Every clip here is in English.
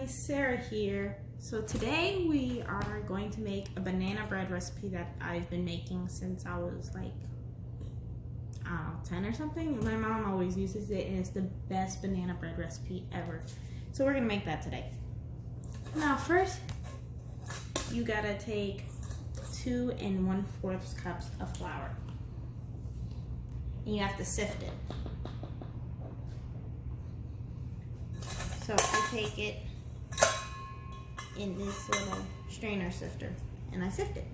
guys, Sarah here. So today we are going to make a banana bread recipe that I've been making since I was like, I don't know, 10 or something. My mom always uses it and it's the best banana bread recipe ever. So we're gonna make that today. Now first, you gotta take 2 1/4 cups of flour. And you have to sift it. So I take it in this little strainer sifter and I sift it.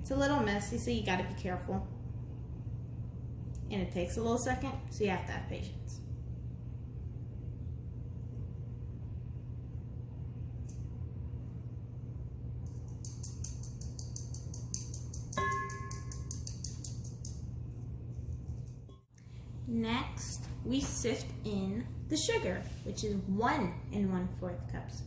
It's a little messy, so you gotta be careful. And it takes a little second, so you have to have patience. Next, we sift in the sugar, which is 1 1/4 cups.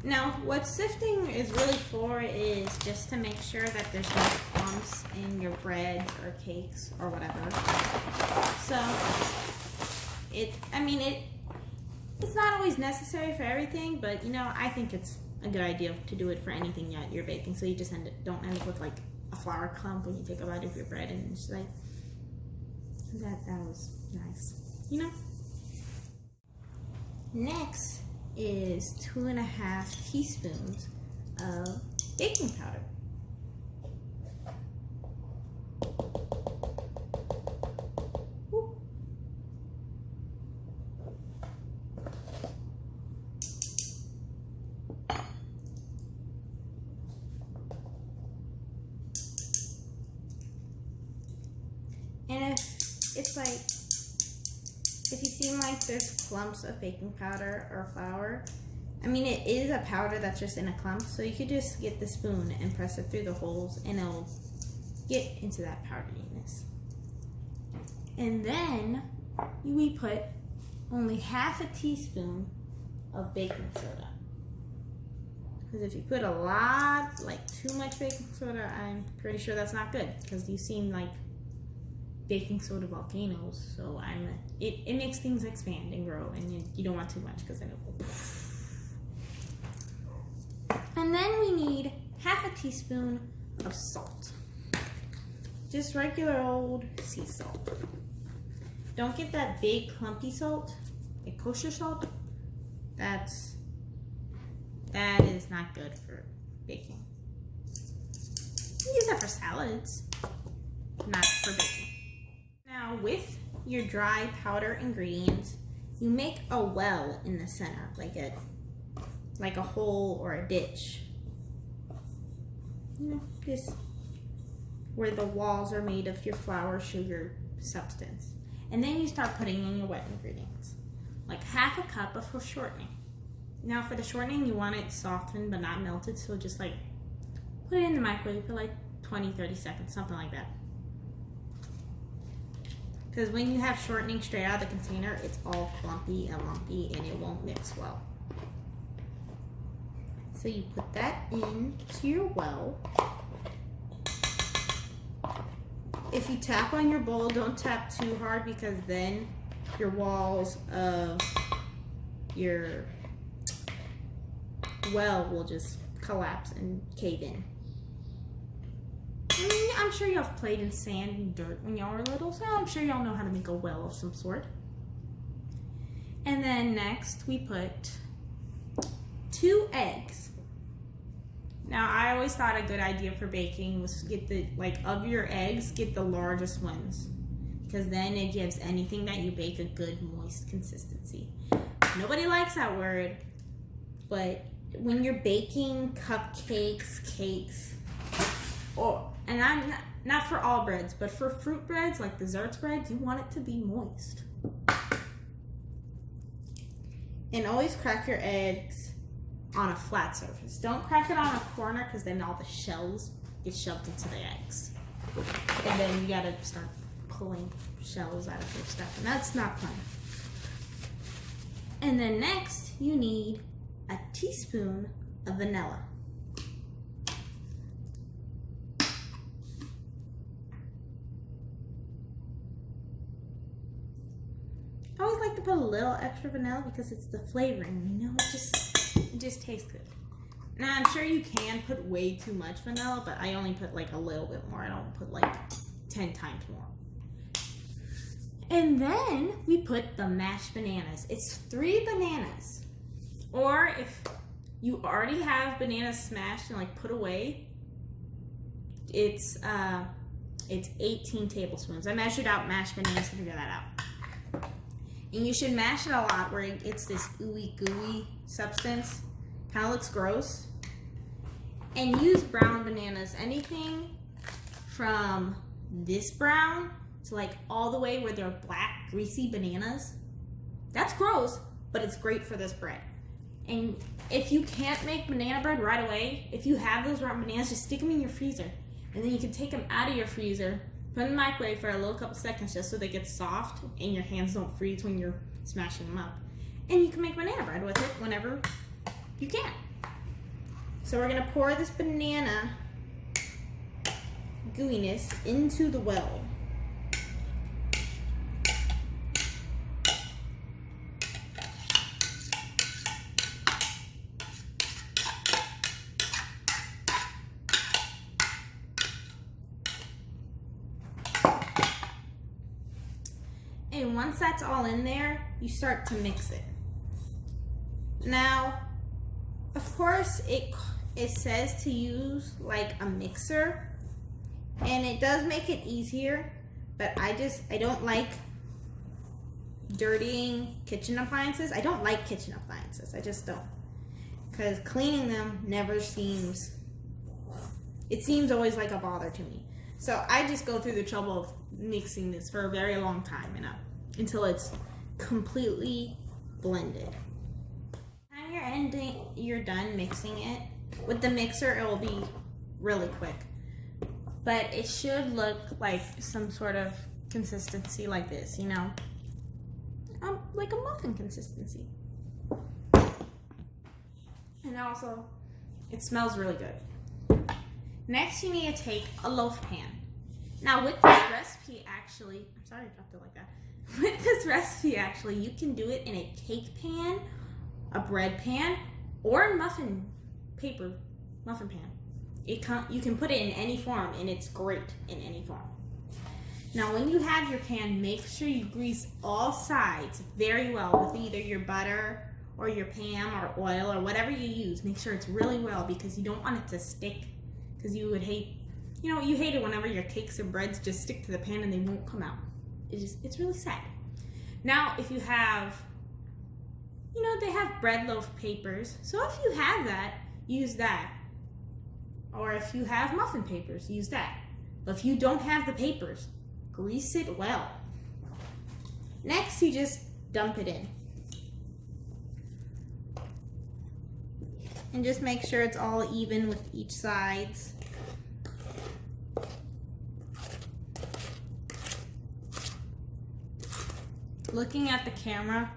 Now, what sifting is really for is just to make sure that there's no clumps in your bread or cakes or whatever. So, it's not always necessary for everything, but you know, I think it's a good idea to do it for anything that you're baking, so you just don't end up with like a flour clump when you take a bite of your bread and it's like, that was nice, you know? Next is 2 1/2 teaspoons of baking powder. Woo. And if you seem like there's clumps of baking powder or flour, it is a powder that's just in a clump, so you could just get the spoon and press it through the holes and it'll get into that powderiness. And then we put only 1/2 teaspoon of baking soda. Because if you put a lot, like too much baking soda, I'm pretty sure that's not good, because you seem like baking soda volcanoes, so it makes things expand and grow, and you don't want too much because then it will. And then we need 1/2 teaspoon of salt, just regular old sea salt. Don't get that big clumpy salt, like kosher salt. That is not good for baking. You use that for salads, not for baking. Now, with your dry powder ingredients, you make a well in the center, like a hole or a ditch. You know, just where the walls are made of your flour, sugar, substance. And then you start putting in your wet ingredients, like 1/2 cup of shortening. Now, for the shortening, you want it softened but not melted, so just like put it in the microwave for like 20-30 seconds, something like that. Because when you have shortening straight out of the container, it's all clumpy and lumpy and it won't mix well. So you put that into your well. If you tap on your bowl, don't tap too hard, because then your walls of your well will just collapse and cave in. I'm sure y'all have played in sand and dirt when y'all were little, so I'm sure y'all know how to make a well of some sort. And then next we put 2 eggs. Now, I always thought a good idea for baking was of your eggs, get the largest ones, because then it gives anything that you bake a good moist consistency. Nobody likes that word, but when you're baking cupcakes, cakes, and I'm not for all breads, but for fruit breads, like desserts breads, you want it to be moist. And always crack your eggs on a flat surface. Don't crack it on a corner, because then all the shells get shoved into the eggs. And then you gotta start pulling shells out of your stuff, and that's not fun. And then next, you need a teaspoon of vanilla. I always like to put a little extra vanilla because it's the flavoring, you know, it just tastes good. Now, I'm sure you can put way too much vanilla, but I only put like a little bit more. I don't put like 10 times more. And then we put the mashed bananas. It's 3 bananas. Or if you already have bananas smashed and like put away, it's 18 tablespoons. I measured out mashed bananas to figure that out. And you should mash it a lot where it's this ooey gooey substance. Kind of looks gross. And use brown bananas. Anything from this brown to like all the way where they're black, greasy bananas. That's gross, but it's great for this bread. And if you can't make banana bread right away, if you have those brown bananas, just stick them in your freezer. And then you can take them out of your freezer, put them in the microwave for a little couple seconds just so they get soft and your hands don't freeze when you're smashing them up. And you can make banana bread with it whenever you can. So we're gonna pour this banana gooiness into the well. And once that's all in there, you start to mix it. Now, of course, it says to use like a mixer, and it does make it easier, but I don't like dirtying kitchen appliances. I don't like kitchen appliances. I just don't. Because cleaning them never seems always like a bother to me. So I just go through the trouble of mixing this for a very long time, until it's completely blended. You're done mixing it with the mixer, it will be really quick, but it should look like some sort of consistency like this, like a muffin consistency. And also it smells really good. Next, you need to take a loaf pan. Now with this recipe, actually, I'm sorry I dropped it like that. With this recipe, actually, you can do it in a cake pan, a bread pan, or a muffin pan. You can put it in any form, and it's great in any form. Now, when you have your pan, make sure you grease all sides very well with either your butter or your Pam or oil or whatever you use. Make sure it's really well because you don't want it to stick, because you would hate, you hate it whenever your cakes or breads just stick to the pan and they won't come out. It's really sad. Now, if you have, they have bread loaf papers. So if you have that, use that. Or if you have muffin papers, use that. But if you don't have the papers, grease it well. Next, you just dump it in. And just make sure it's all even with each sides. Looking at the camera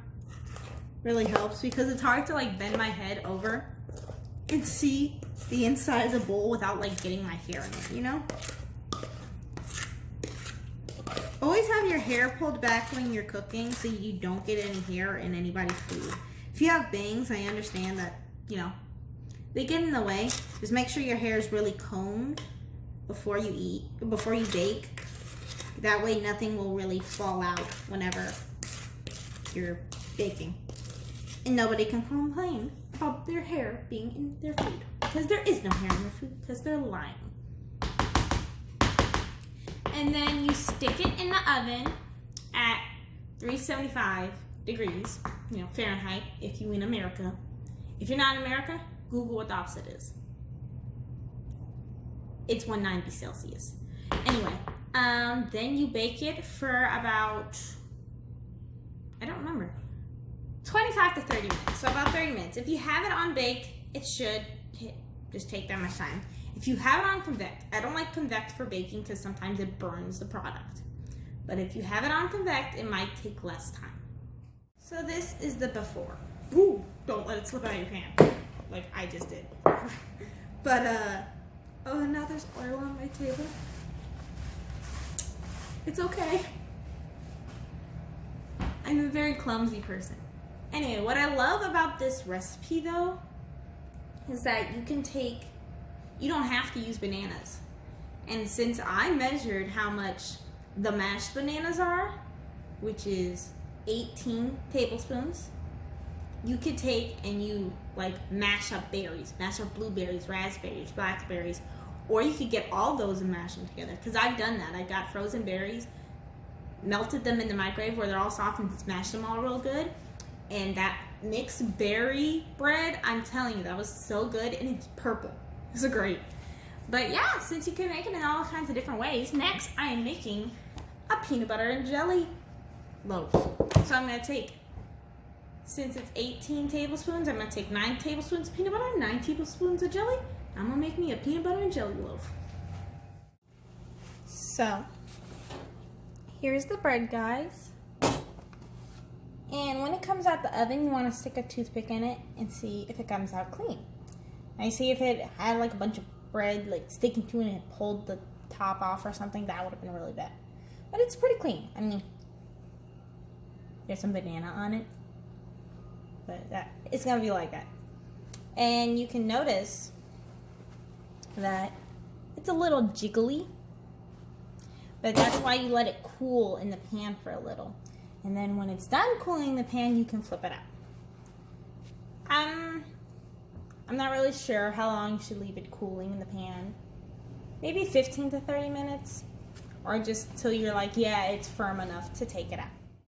really helps because it's hard to bend my head over and see the inside of the bowl without getting my hair in it, Always have your hair pulled back when you're cooking so you don't get any hair in anybody's food. If you have bangs, I understand that, they get in the way. Just make sure your hair is really combed before you bake. That way nothing will really fall out whenever you're baking. And nobody can complain about their hair being in their food. Because there is no hair in their food because they're lying. And then you stick it in the oven at 375 degrees, Fahrenheit, if you're in America. If you're not in America, Google what the opposite is. It's 190 Celsius. Anyway, then you bake it for about, I don't remember, 25 to 30 minutes. So about 30 minutes. If you have it on bake, it should just take that much time. If you have it on convect, I don't like convect for baking because sometimes it burns the product. But if you have it on convect, it might take less time. So this is the before. Ooh, don't let it slip out of your pan like I just did. But, oh, now there's oil on my table. It's okay. I I'm a very clumsy person. Anyway, what I love about this recipe though is that you don't have to use bananas. And since I measured how much the mashed bananas are, which is 18 tablespoons, you could take and you like mash up berries, mash up blueberries, raspberries, blackberries, or you could get all those and mash them together. Because I've done that. I got frozen berries, melted them in the microwave where they're all soft and smashed them all real good. And that mixed berry bread, I'm telling you, that was so good, and it's purple. It's great. But yeah, since you can make it in all kinds of different ways, next I am making a peanut butter and jelly loaf. So I'm going to take, since it's 18 tablespoons, I'm going to take 9 tablespoons of peanut butter, 9 tablespoons of jelly. I'm going to make me a peanut butter and jelly loaf. So, here's the bread, guys. And when it comes out the oven, you want to stick a toothpick in it and see if it comes out clean. Now, you see if it had like a bunch of bread like sticking to it and it pulled the top off or something, that would have been really bad. But it's pretty clean. I mean, there's some banana on it, but it's gonna be like that. And you can notice that it's a little jiggly, but that's why you let it cool in the pan for a little. And then when it's done cooling in the pan, you can flip it out. I'm not really sure how long you should leave it cooling in the pan. Maybe 15 to 30 minutes. Or just till you're like, yeah, it's firm enough to take it out.